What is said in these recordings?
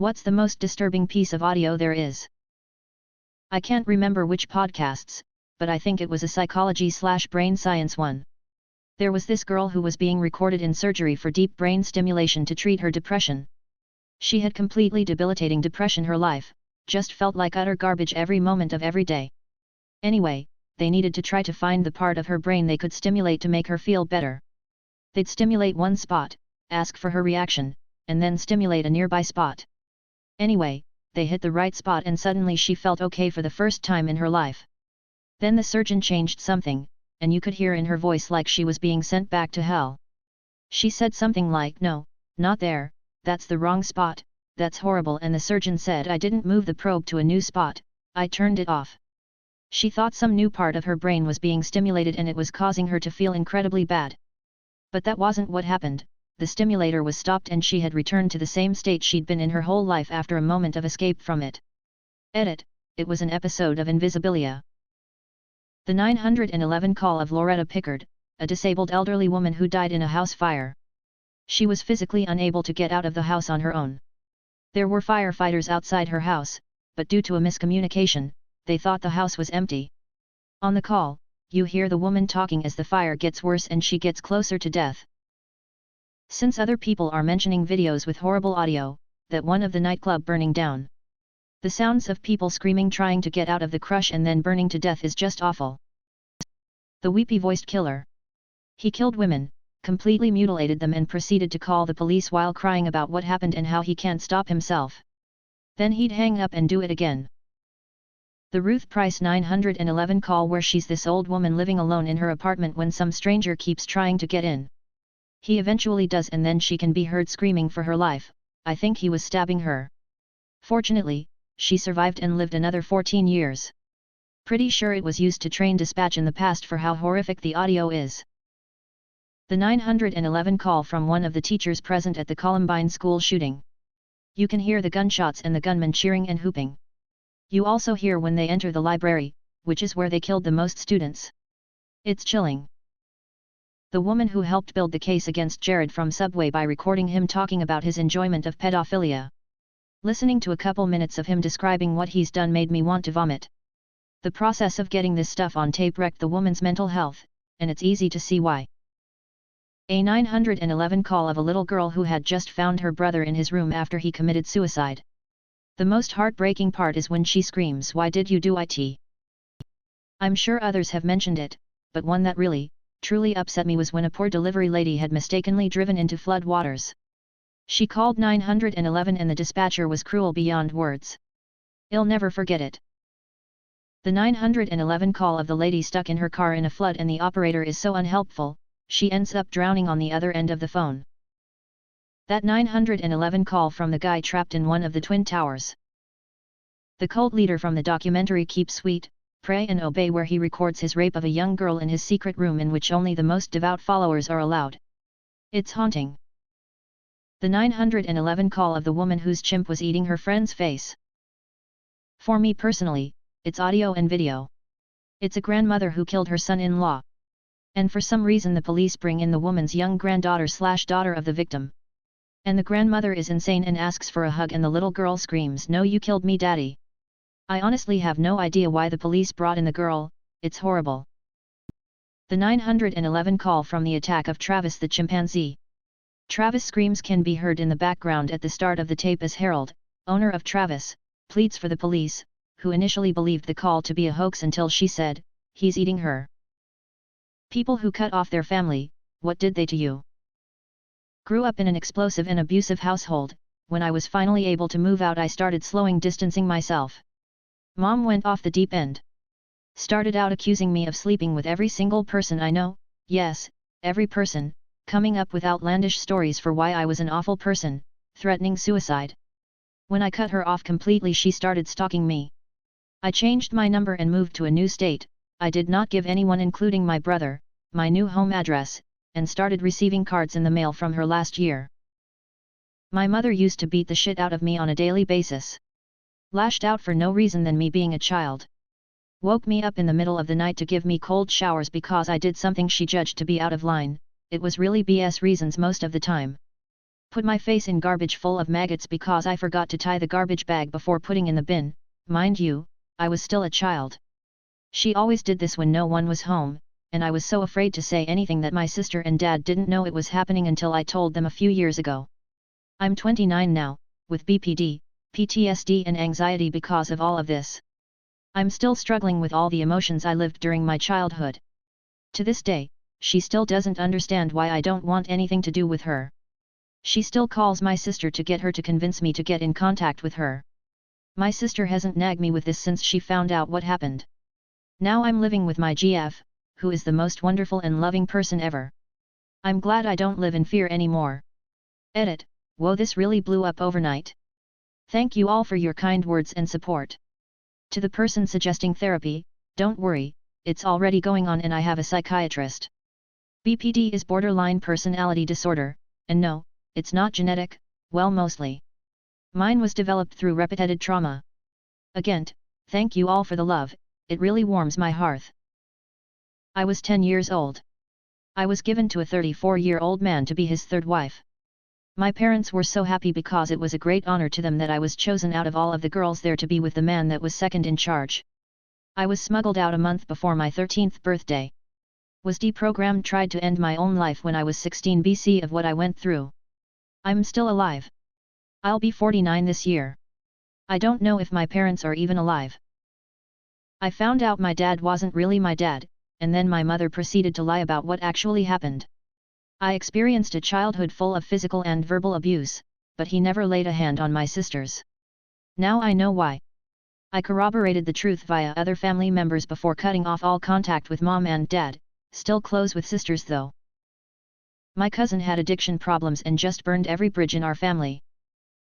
What's the most disturbing piece of audio there is? I can't remember which podcasts, but I think it was a psychology/brain science one. There was this girl who was being recorded in surgery for deep brain stimulation to treat her depression. She had completely debilitating depression her life, just felt like utter garbage every moment of every day. Anyway, they needed to try to find the part of her brain they could stimulate to make her feel better. They'd stimulate one spot, ask for her reaction, and then stimulate a nearby spot. Anyway, they hit the right spot and suddenly she felt okay for the first time in her life. Then the surgeon changed something, and you could hear in her voice like she was being sent back to hell. She said something like, "No, not there, that's the wrong spot, that's horrible," and the surgeon said, "I didn't move the probe to a new spot, I turned it off." She thought some new part of her brain was being stimulated and it was causing her to feel incredibly bad. But that wasn't what happened. The stimulator was stopped and she had returned to the same state she'd been in her whole life after a moment of escape from it. Edit, it was an episode of Invisibilia. The 911 call of Loretta Pickard, a disabled elderly woman who died in a house fire. She was physically unable to get out of the house on her own. There were firefighters outside her house, but due to a miscommunication, they thought the house was empty. On the call, you hear the woman talking as the fire gets worse and she gets closer to death. Since other people are mentioning videos with horrible audio, that one of the nightclub burning down. The sounds of people screaming trying to get out of the crush and then burning to death is just awful. The weepy-voiced killer. He killed women, completely mutilated them and proceeded to call the police while crying about what happened and how he can't stop himself. Then he'd hang up and do it again. The Ruth Price 911 call where she's this old woman living alone in her apartment when some stranger keeps trying to get in. He eventually does and then she can be heard screaming for her life, "I think he was stabbing her." Fortunately, she survived and lived another 14 years. Pretty sure it was used to train dispatch in the past for how horrific the audio is. The 911 call from one of the teachers present at the Columbine school shooting. You can hear the gunshots and the gunmen cheering and whooping. You also hear when they enter the library, which is where they killed the most students. It's chilling. The woman who helped build the case against Jared from Subway by recording him talking about his enjoyment of pedophilia. Listening to a couple minutes of him describing what he's done made me want to vomit. The process of getting this stuff on tape wrecked the woman's mental health, and it's easy to see why. A 911 call of a little girl who had just found her brother in his room after he committed suicide. The most heartbreaking part is when she screams, "Why did you do it?" I'm sure others have mentioned it, but one that really, truly upset me was when a poor delivery lady had mistakenly driven into flood waters. She called 911 and the dispatcher was cruel beyond words. I'll never forget it. The 911 call of the lady stuck in her car in a flood and the operator is so unhelpful, she ends up drowning on the other end of the phone. That 911 call from the guy trapped in one of the Twin Towers. The cult leader from the documentary Keep Sweet, Pray and Obey, where he records his rape of a young girl in his secret room in which only the most devout followers are allowed. It's haunting. The 911 call of the woman whose chimp was eating her friend's face. For me personally, it's audio and video. It's a grandmother who killed her son-in-law. And for some reason the police bring in the woman's young granddaughter/daughter of the victim. And the grandmother is insane and asks for a hug and the little girl screams, "No, you killed me, Daddy." I honestly have no idea why the police brought in the girl, it's horrible. The 911 call from the attack of Travis the chimpanzee. Travis' screams can be heard in the background at the start of the tape as Harold, owner of Travis, pleads for the police, who initially believed the call to be a hoax until she said, "He's eating her." People who cut off their family, what did they to you? Grew up in an explosive and abusive household. When I was finally able to move out, I started distancing myself. Mom went off the deep end. Started out accusing me of sleeping with every single person I know, yes, every person, coming up with outlandish stories for why I was an awful person, threatening suicide. When I cut her off completely, she started stalking me. I changed my number and moved to a new state. I did not give anyone, including my brother, my new home address, and started receiving cards in the mail from her last year. My mother used to beat the shit out of me on a daily basis. Lashed out for no reason than me being a child. Woke me up in the middle of the night to give me cold showers because I did something she judged to be out of line. It was really BS reasons most of the time. Put my face in garbage full of maggots because I forgot to tie the garbage bag before putting in the bin. Mind you, I was still a child. She always did this when no one was home, and I was so afraid to say anything that my sister and dad didn't know it was happening until I told them a few years ago. I'm 29 now, with BPD, PTSD and anxiety because of all of this. I'm still struggling with all the emotions I lived during my childhood. To this day, she still doesn't understand why I don't want anything to do with her. She still calls my sister to get her to convince me to get in contact with her. My sister hasn't nagged me with this since she found out what happened. Now I'm living with my GF, who is the most wonderful and loving person ever. I'm glad I don't live in fear anymore. Edit. Whoa, this really blew up overnight. Thank you all for your kind words and support. To the person suggesting therapy, don't worry, it's already going on and I have a psychiatrist. BPD is borderline personality disorder, and no, it's not genetic, well mostly. Mine was developed through repeated trauma. Again, thank you all for the love, it really warms my heart. I was 10 years old. I was given to a 34-year-old man to be his third wife. My parents were so happy because it was a great honor to them that I was chosen out of all of the girls there to be with the man that was second in charge. I was smuggled out a month before my 13th birthday. Was deprogrammed, tried to end my own life when I was 16 BC of what I went through. I'm still alive. I'll be 49 this year. I don't know if my parents are even alive. I found out my dad wasn't really my dad, and then my mother proceeded to lie about what actually happened. I experienced a childhood full of physical and verbal abuse, but he never laid a hand on my sisters. Now I know why. I corroborated the truth via other family members before cutting off all contact with mom and dad, still close with sisters though. My cousin had addiction problems and just burned every bridge in our family.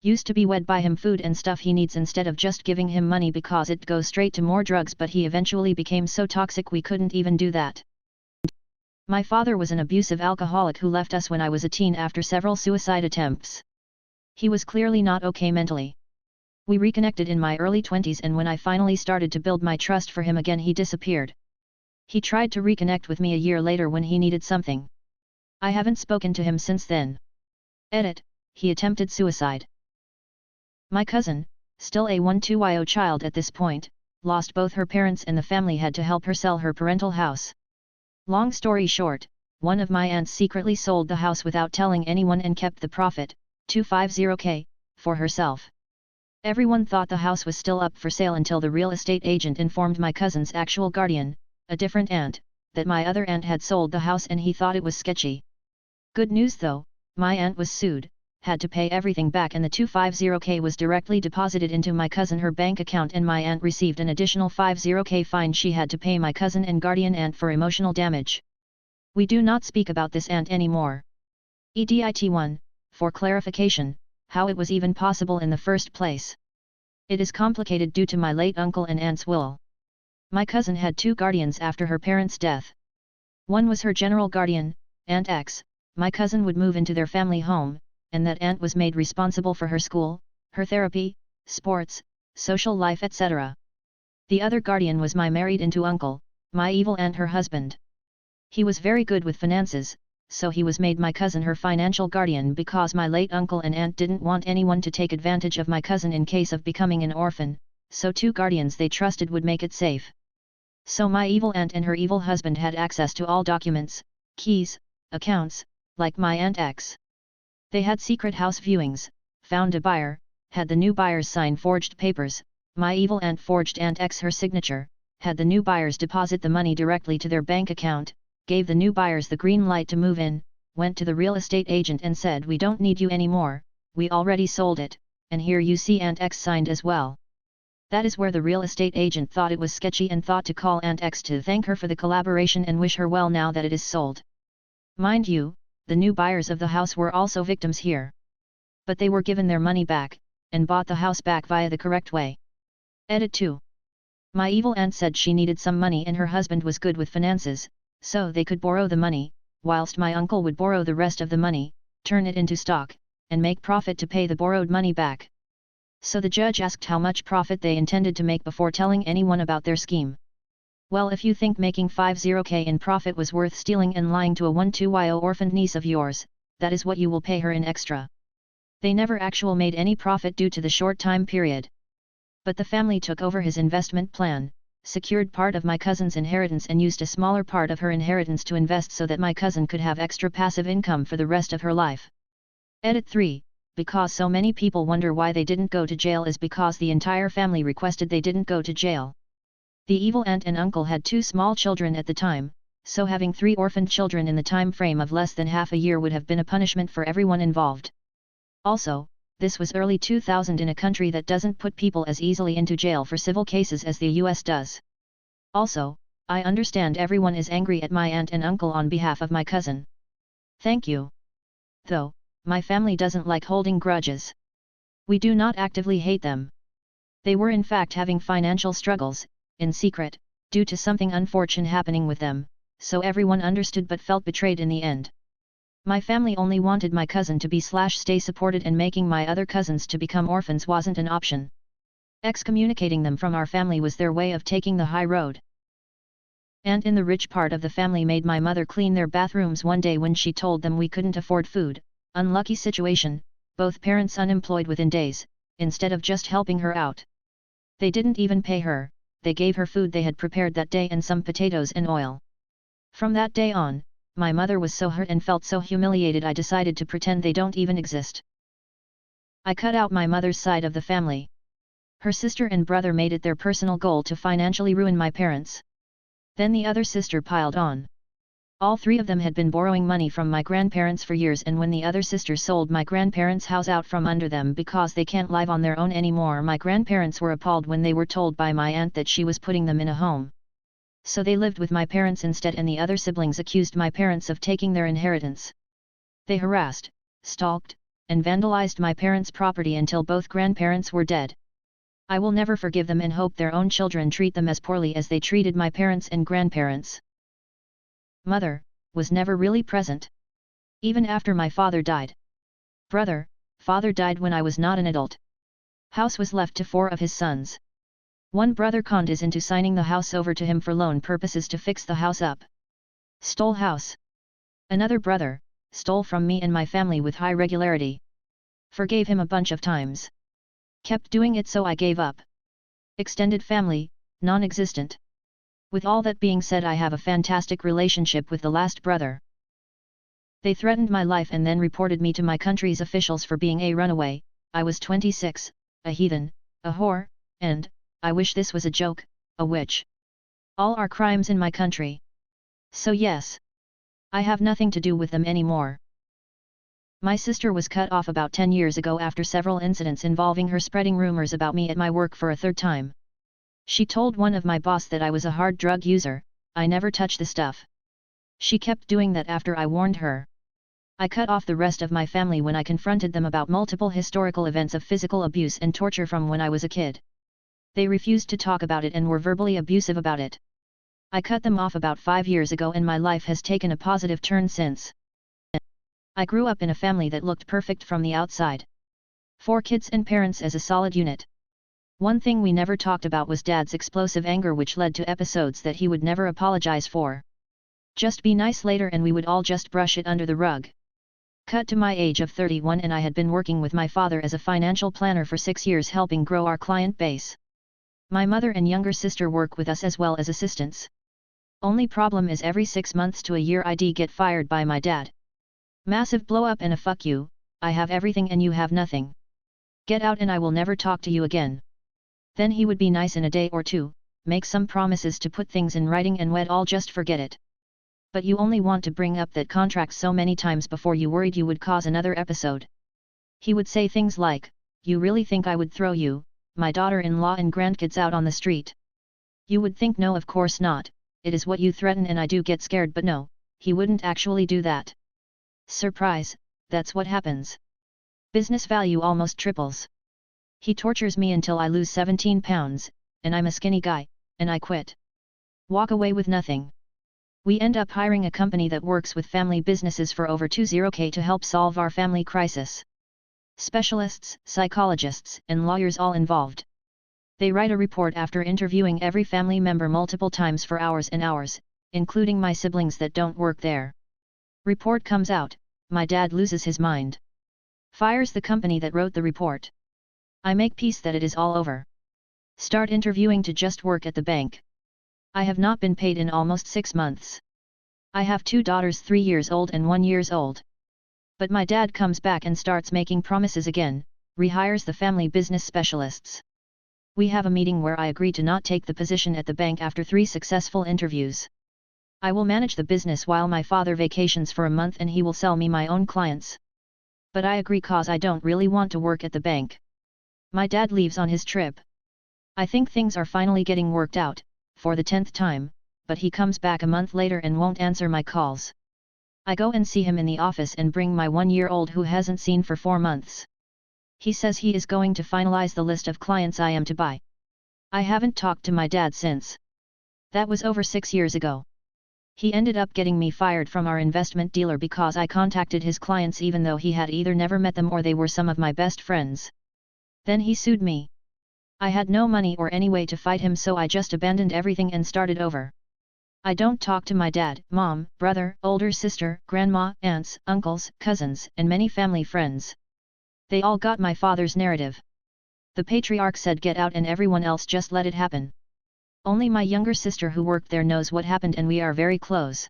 Used to be wed by him food and stuff he needs instead of just giving him money because it goes straight to more drugs, but he eventually became so toxic we couldn't even do that. My father was an abusive alcoholic who left us when I was a teen after several suicide attempts. He was clearly not okay mentally. We reconnected in my early 20s, and when I finally started to build my trust for him again, he disappeared. He tried to reconnect with me a year later when he needed something. I haven't spoken to him since then. Edit. He attempted suicide. My cousin, still a 12-year-old child at this point, lost both her parents and the family had to help her sell her parental house. Long story short, one of my aunts secretly sold the house without telling anyone and kept the profit, $250K, for herself. Everyone thought the house was still up for sale until the real estate agent informed my cousin's actual guardian, a different aunt, that my other aunt had sold the house and he thought it was sketchy. Good news though, my aunt was sued, had to pay everything back, and the $250K was directly deposited into my cousin her bank account, and my aunt received an additional $50K fine she had to pay my cousin and guardian aunt for emotional damage. We do not speak about this aunt anymore. EDIT 1, for clarification, how it was even possible in the first place. It is complicated due to my late uncle and aunt's will. My cousin had two guardians after her parents' death. One was her general guardian, Aunt X. My cousin would move into their family home, and that aunt was made responsible for her school, her therapy, sports, social life, etc. The other guardian was my married-into uncle, my evil aunt, her husband. He was very good with finances, so he was made my cousin her financial guardian because my late uncle and aunt didn't want anyone to take advantage of my cousin in case of becoming an orphan, so two guardians they trusted would make it safe. So my evil aunt and her evil husband had access to all documents, keys, accounts, like my Aunt X. They had secret house viewings, found a buyer, had the new buyers sign forged papers, my evil aunt forged Aunt X her signature, had the new buyers deposit the money directly to their bank account, gave the new buyers the green light to move in, went to the real estate agent and said, "We don't need you anymore, we already sold it, and here you see Aunt X signed as well." That is where the real estate agent thought it was sketchy and thought to call Aunt X to thank her for the collaboration and wish her well now that it is sold. Mind you, the new buyers of the house were also victims here. But they were given their money back, and bought the house back via the correct way. Edit 2. My evil aunt said she needed some money and her husband was good with finances, so they could borrow the money, whilst my uncle would borrow the rest of the money, turn it into stock, and make profit to pay the borrowed money back. So the judge asked how much profit they intended to make before telling anyone about their scheme. Well, if you think making $50K in profit was worth stealing and lying to a 12-year-old orphaned niece of yours, that is what you will pay her in extra. They never actually made any profit due to the short time period. But the family took over his investment plan, secured part of my cousin's inheritance and used a smaller part of her inheritance to invest so that my cousin could have extra passive income for the rest of her life. Edit 3. Because so many people wonder why they didn't go to jail is because the entire family requested they didn't go to jail. The evil aunt and uncle had 2 small children at the time, so having 3 orphaned children in the time frame of less than half a year would have been a punishment for everyone involved. Also, this was early 2000 in a country that doesn't put people as easily into jail for civil cases as the US does. Also, I understand everyone is angry at my aunt and uncle on behalf of my cousin. Thank you. Though, my family doesn't like holding grudges. We do not actively hate them. They were in fact having financial struggles, in secret, due to something unfortunate happening with them, so everyone understood but felt betrayed in the end. My family only wanted my cousin to be/stay supported, and making my other cousins to become orphans wasn't an option. Excommunicating them from our family was their way of taking the high road. And in the rich part of the family made my mother clean their bathrooms one day when she told them we couldn't afford food. Unlucky situation, both parents unemployed within days, instead of just helping her out. They didn't even pay her, they gave her food they had prepared that day and some potatoes and oil. From that day on, my mother was so hurt and felt so humiliated I decided to pretend they don't even exist. I cut out my mother's side of the family. Her sister and brother made it their personal goal to financially ruin my parents. Then the other sister piled on. All 3 of them had been borrowing money from my grandparents for years, and when the other sister sold my grandparents' house out from under them because they can't live on their own anymore, my grandparents were appalled when they were told by my aunt that she was putting them in a home. So they lived with my parents instead, and the other siblings accused my parents of taking their inheritance. They harassed, stalked, and vandalized my parents' property until both grandparents were dead. I will never forgive them and hope their own children treat them as poorly as they treated my parents and grandparents. Mother was never really present. Even after my father died. Father died when I was not an adult. House was left to 4 of his sons. One brother conned us into signing the house over to him for loan purposes to fix the house up. Stole house. Another brother stole from me and my family with high regularity. Forgave him a bunch of times. Kept doing it, so I gave up. Extended family, non-existent. With all that being said, I have a fantastic relationship with the last brother. They threatened my life and then reported me to my country's officials for being a runaway. I was 26, a heathen, a whore, and, I wish this was a joke, a witch. All are crimes in my country. So yes. I have nothing to do with them anymore. My sister was cut off about 10 years ago after several incidents involving her spreading rumors about me at my work for a 3rd time. She told one of my boss that I was a hard drug user. I never touch the stuff. She kept doing that after I warned her. I cut off the rest of my family when I confronted them about multiple historical events of physical abuse and torture from when I was a kid. They refused to talk about it and were verbally abusive about it. I cut them off about 5 years ago, and my life has taken a positive turn since. I grew up in a family that looked perfect from the outside. 4 kids and parents as a solid unit. One thing we never talked about was Dad's explosive anger, which led to episodes that he would never apologize for. Just be nice later and we would all just brush it under the rug. Cut to my age of 31, and I had been working with my father as a financial planner for 6 years, helping grow our client base. My mother and younger sister work with us as well as assistants. Only problem is every 6 months to a year I'd get fired by my dad. Massive blow up and a fuck you, I have everything and you have nothing. Get out and I will never talk to you again. Then he would be nice in a day or 2, make some promises to put things in writing, and we'd all just forget it. But you only want to bring up that contract so many times before you worried you would cause another episode. He would say things like, "You really think I would throw you, my daughter-in-law and grandkids out on the street?" You would think no, of course not, it is what you threaten, and I do get scared, but no, he wouldn't actually do that. Surprise, that's what happens. Business value almost triples. He tortures me until I lose 17 pounds, and I'm a skinny guy, and I quit. Walk away with nothing. We end up hiring a company that works with family businesses for over 20k to help solve our family crisis. Specialists, psychologists, and lawyers all involved. They write a report after interviewing every family member multiple times for hours and hours, including my siblings that don't work there. Report comes out, my dad loses his mind. Fires the company that wrote the report. I make peace that it is all over. Start interviewing to just work at the bank. I have not been paid in almost 6 months. I have 2 daughters 3 years old and 1 years old. But my dad comes back and starts making promises again, rehires the family business specialists. We have a meeting where I agree to not take the position at the bank after 3 successful interviews. I will manage the business while my father vacations for a month and he will sell me my own clients. But I agree cause I don't really want to work at the bank. My dad leaves on his trip. I think things are finally getting worked out, for the 10th time, but he comes back a month later and won't answer my calls. I go and see him in the office and bring my 1-year-old who hasn't seen for 4 months. He says he is going to finalize the list of clients I am to buy. I haven't talked to my dad since. That was over 6 years ago. He ended up getting me fired from our investment dealer because I contacted his clients even though he had either never met them or they were some of my best friends. Then he sued me. I had no money or any way to fight him, so I just abandoned everything and started over. I don't talk to my dad, mom, brother, older sister, grandma, aunts, uncles, cousins, and many family friends. They all got my father's narrative. The patriarch said get out and everyone else just let it happen. Only my younger sister who worked there knows what happened and we are very close.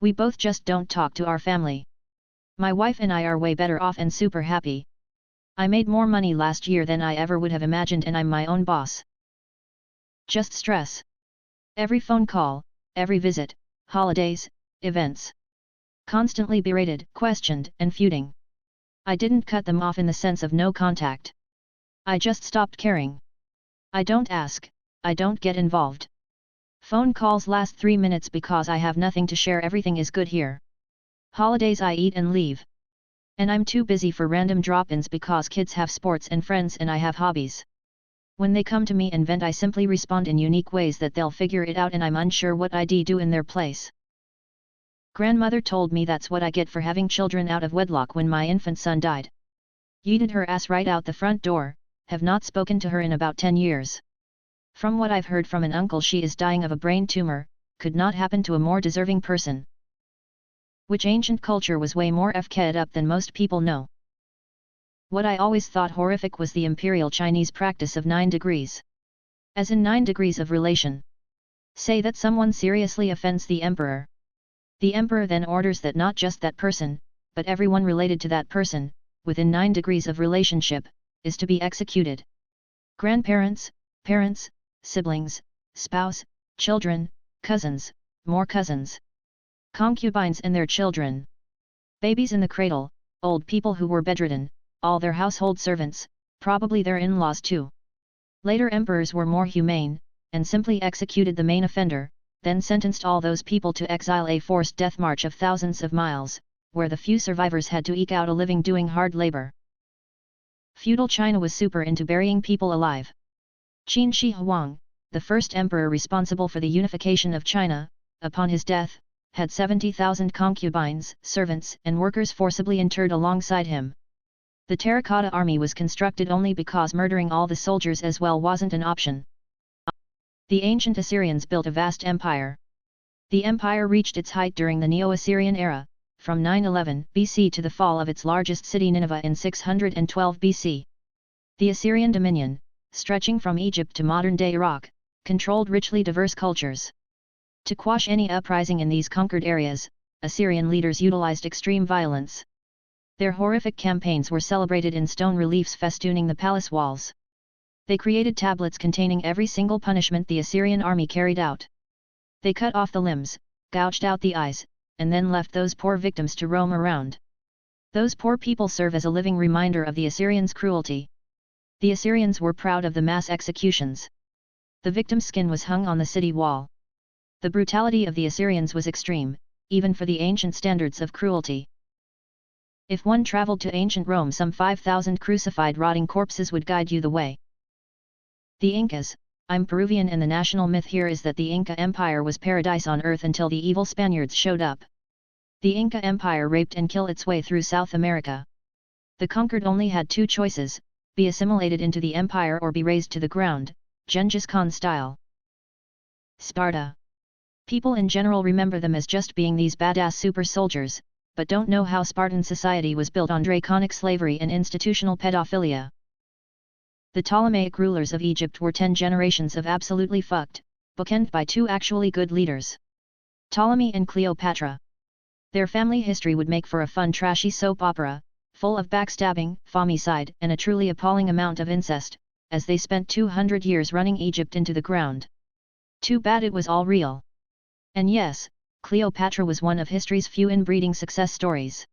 We both just don't talk to our family. My wife and I are way better off and super happy. I made more money last year than I ever would have imagined and I'm my own boss. Just stress. Every phone call, every visit, holidays, events. Constantly berated, questioned, and feuding. I didn't cut them off in the sense of no contact. I just stopped caring. I don't ask. I don't get involved. Phone calls last 3 minutes because I have nothing to share. Everything is good here. Holidays I eat and leave. And I'm too busy for random drop-ins because kids have sports and friends and I have hobbies. When they come to me and vent I simply respond in unique ways that they'll figure it out and I'm unsure what I'd do in their place. Grandmother told me that's what I get for having children out of wedlock when my infant son died. Yeeted her ass right out the front door, have not spoken to her in about 10 years. From what I've heard from an uncle she is dying of a brain tumor, could not happen to a more deserving person. Which ancient culture was way more fk'd up than most people know. What I always thought horrific was the imperial Chinese practice of 9 degrees. As in 9 degrees of relation. Say that someone seriously offends the emperor. The emperor then orders that not just that person, but everyone related to that person, within 9 degrees of relationship, is to be executed. Grandparents, parents, siblings, spouse, children, cousins, more cousins. Concubines and their children. Babies in the cradle, old people who were bedridden, all their household servants, probably their in-laws too. Later emperors were more humane, and simply executed the main offender, then sentenced all those people to exile, a forced death march of thousands of miles, where the few survivors had to eke out a living doing hard labor. Feudal China was super into burying people alive. Qin Shi Huang, the first emperor responsible for the unification of China, upon his death, had 70,000 concubines, servants, and workers forcibly interred alongside him. The terracotta army was constructed only because murdering all the soldiers as well wasn't an option. The ancient Assyrians built a vast empire. The empire reached its height during the Neo-Assyrian era, from 911 BC to the fall of its largest city Nineveh in 612 BC. The Assyrian dominion, stretching from Egypt to modern-day Iraq, controlled richly diverse cultures. To quash any uprising in these conquered areas, Assyrian leaders utilized extreme violence. Their horrific campaigns were celebrated in stone reliefs festooning the palace walls. They created tablets containing every single punishment the Assyrian army carried out. They cut off the limbs, gouged out the eyes, and then left those poor victims to roam around. Those poor people serve as a living reminder of the Assyrians' cruelty. The Assyrians were proud of the mass executions. The victim's skin was hung on the city wall. The brutality of the Assyrians was extreme, even for the ancient standards of cruelty. If one traveled to ancient Rome, some 5,000 crucified rotting corpses would guide you the way. The Incas. I'm Peruvian and the national myth here is that the Inca Empire was paradise on earth until the evil Spaniards showed up. The Inca Empire raped and killed its way through South America. The conquered only had 2 choices, be assimilated into the empire or be razed to the ground, Genghis Khan style. Sparta. People in general remember them as just being these badass super soldiers, but don't know how Spartan society was built on draconic slavery and institutional pedophilia. The Ptolemaic rulers of Egypt were 10 generations of absolutely fucked, bookended by 2 actually good leaders. Ptolemy and Cleopatra. Their family history would make for a fun trashy soap opera, full of backstabbing, famicide, and a truly appalling amount of incest, as they spent 200 years running Egypt into the ground. Too bad it was all real. And yes, Cleopatra was one of history's few inbreeding success stories.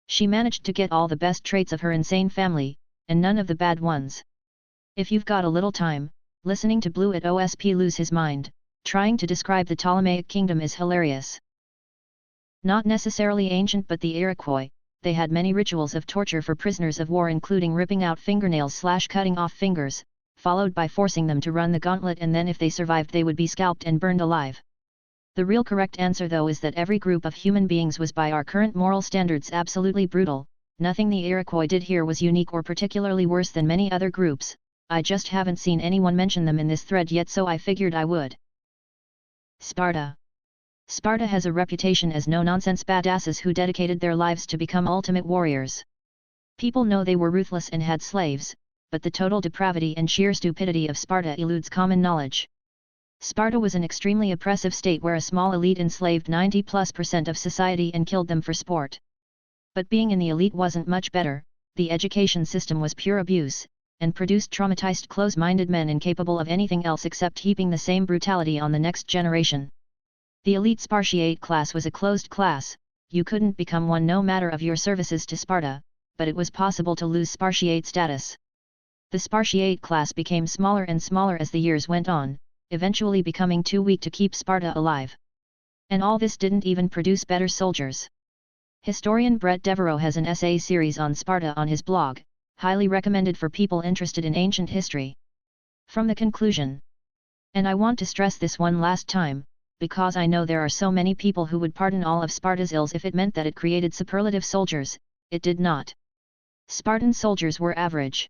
She managed to get all the best traits of her insane family, and none of the bad ones. If you've got a little time, listening to Blue at OSP lose his mind, trying to describe the Ptolemaic kingdom is hilarious. Not necessarily ancient but the Iroquois, they had many rituals of torture for prisoners of war including ripping out fingernails / cutting off fingers, followed by forcing them to run the gauntlet, and then if they survived they would be scalped and burned alive. The real correct answer though is that every group of human beings was by our current moral standards absolutely brutal. Nothing the Iroquois did here was unique or particularly worse than many other groups. I just haven't seen anyone mention them in this thread yet, so I figured I would. Sparta. Sparta has a reputation as no-nonsense badasses who dedicated their lives to become ultimate warriors. People know they were ruthless and had slaves, but the total depravity and sheer stupidity of Sparta eludes common knowledge. Sparta was an extremely oppressive state where a small elite enslaved 90+% of society and killed them for sport. But being in the elite wasn't much better. The education system was pure abuse, and produced traumatized close-minded men incapable of anything else except heaping the same brutality on the next generation. The elite Spartiate class was a closed class. You couldn't become one no matter of your services to Sparta, but it was possible to lose Spartiate status. The Spartiate class became smaller and smaller as the years went on, eventually becoming too weak to keep Sparta alive. And all this didn't even produce better soldiers. Historian Brett Devereaux has an essay series on Sparta on his blog, highly recommended for people interested in ancient history. From the conclusion. And I want to stress this one last time, because I know there are so many people who would pardon all of Sparta's ills if it meant that it created superlative soldiers. It did not. Spartan soldiers were average.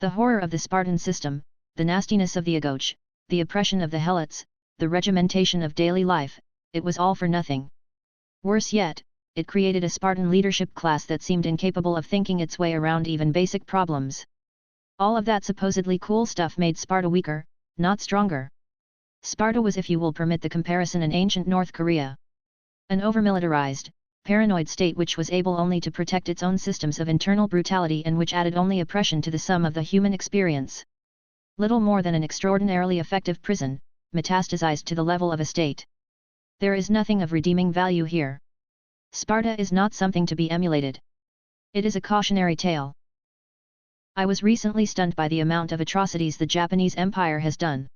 The horror of the Spartan system, the nastiness of the agoge, the oppression of the helots, the regimentation of daily life, it was all for nothing. Worse yet, it created a Spartan leadership class that seemed incapable of thinking its way around even basic problems. All of that supposedly cool stuff made Sparta weaker, not stronger. Sparta was, if you will permit the comparison, an ancient North Korea. An overmilitarized, paranoid state which was able only to protect its own systems of internal brutality and which added only oppression to the sum of the human experience. Little more than an extraordinarily effective prison, metastasized to the level of a state. There is nothing of redeeming value here. Sparta is not something to be emulated. It is a cautionary tale. I was recently stunned by the amount of atrocities the Japanese Empire has done.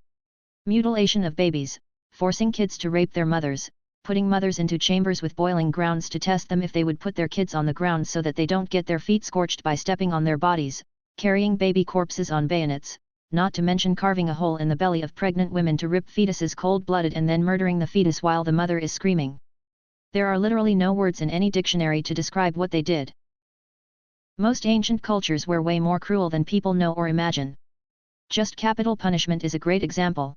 Mutilation of babies, forcing kids to rape their mothers, putting mothers into chambers with boiling grounds to test them if they would put their kids on the ground so that they don't get their feet scorched by stepping on their bodies, carrying baby corpses on bayonets, not to mention carving a hole in the belly of pregnant women to rip fetuses cold-blooded and then murdering the fetus while the mother is screaming. There are literally no words in any dictionary to describe what they did. Most ancient cultures were way more cruel than people know or imagine. Just capital punishment is a great example.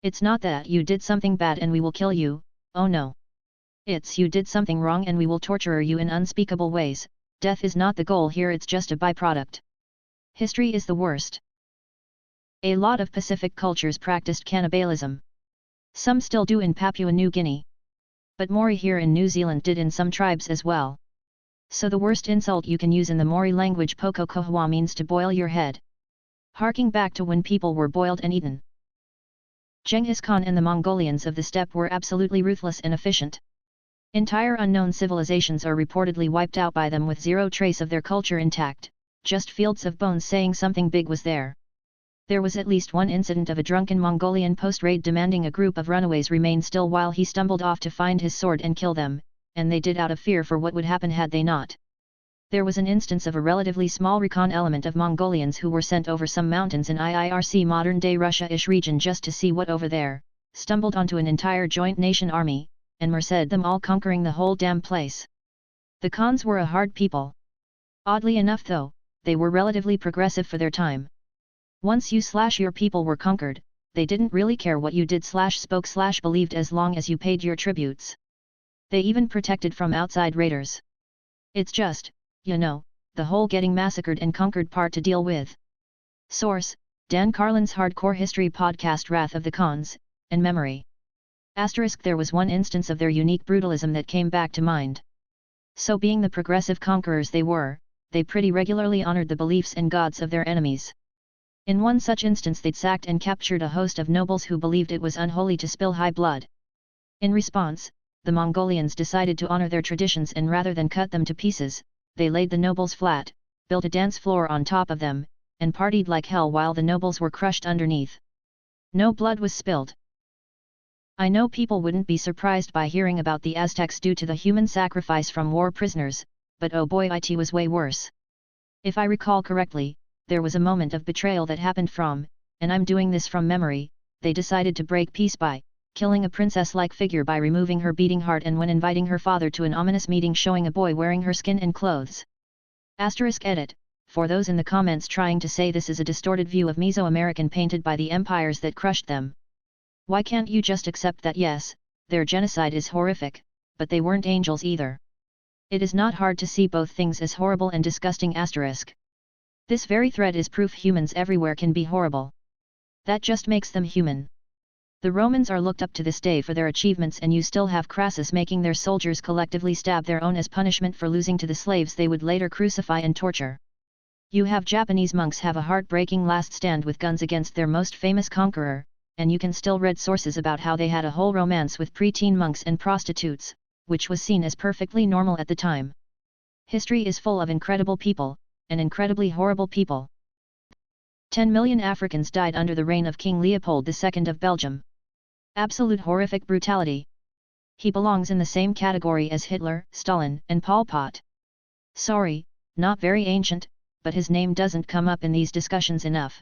It's not that you did something bad and we will kill you, oh no. It's you did something wrong and we will torture you in unspeakable ways. Death is not the goal here, it's just a byproduct. History is the worst. A lot of Pacific cultures practiced cannibalism. Some still do in Papua New Guinea. But Maori here in New Zealand did in some tribes as well. So the worst insult you can use in the Maori language, poko kohua, means to boil your head. Harking back to when people were boiled and eaten. Genghis Khan and the Mongolians of the steppe were absolutely ruthless and efficient. Entire unknown civilizations are reportedly wiped out by them with zero trace of their culture intact, just fields of bones saying something big was there. There was at least one incident of a drunken Mongolian post-raid demanding a group of runaways remain still while he stumbled off to find his sword and kill them, and they did out of fear for what would happen had they not. There was an instance of a relatively small recon element of Mongolians who were sent over some mountains in IIRC modern-day Russia-ish region just to see what over there, stumbled onto an entire joint nation army, and merced them all, conquering the whole damn place. The Khans were a hard people. Oddly enough though, they were relatively progressive for their time. Once you / your people were conquered, they didn't really care what you did / spoke / believed as long as you paid your tributes. They even protected from outside raiders. It's just, the whole getting massacred and conquered part to deal with. Source: Dan Carlin's Hardcore History Podcast Wrath of the Khans, and Memory. ** There was one instance of their unique brutalism that came back to mind. So being the progressive conquerors they were, they pretty regularly honored the beliefs and gods of their enemies. In one such instance they'd sacked and captured a host of nobles who believed it was unholy to spill high blood. In response, the Mongolians decided to honor their traditions, and rather than cut them to pieces, they laid the nobles flat, built a dance floor on top of them, and partied like hell while the nobles were crushed underneath. No blood was spilled. I know people wouldn't be surprised by hearing about the Aztecs due to the human sacrifice from war prisoners, but oh boy, it was way worse. If I recall correctly, there was a moment of betrayal that happened from, and I'm doing this from memory, they decided to break peace by killing a princess-like figure by removing her beating heart, and when inviting her father to an ominous meeting showing a boy wearing her skin and clothes. *Edit. For those in the comments trying to say this is a distorted view of Mesoamerican painted by the empires that crushed them. Why can't you just accept that yes, their genocide is horrific, but they weren't angels either? It is not hard to see both things as horrible and disgusting. This very thread is proof humans everywhere can be horrible. That just makes them human. The Romans are looked up to this day for their achievements, and you still have Crassus making their soldiers collectively stab their own as punishment for losing to the slaves they would later crucify and torture. You have Japanese monks have a heartbreaking last stand with guns against their most famous conqueror, and you can still read sources about how they had a whole romance with preteen monks and prostitutes, which was seen as perfectly normal at the time. History is full of incredible people, and incredibly horrible people. 10 million Africans died under the reign of King Leopold II of Belgium. Absolute horrific brutality. He belongs in the same category as Hitler, Stalin, and Pol Pot. Sorry, not very ancient, but his name doesn't come up in these discussions enough.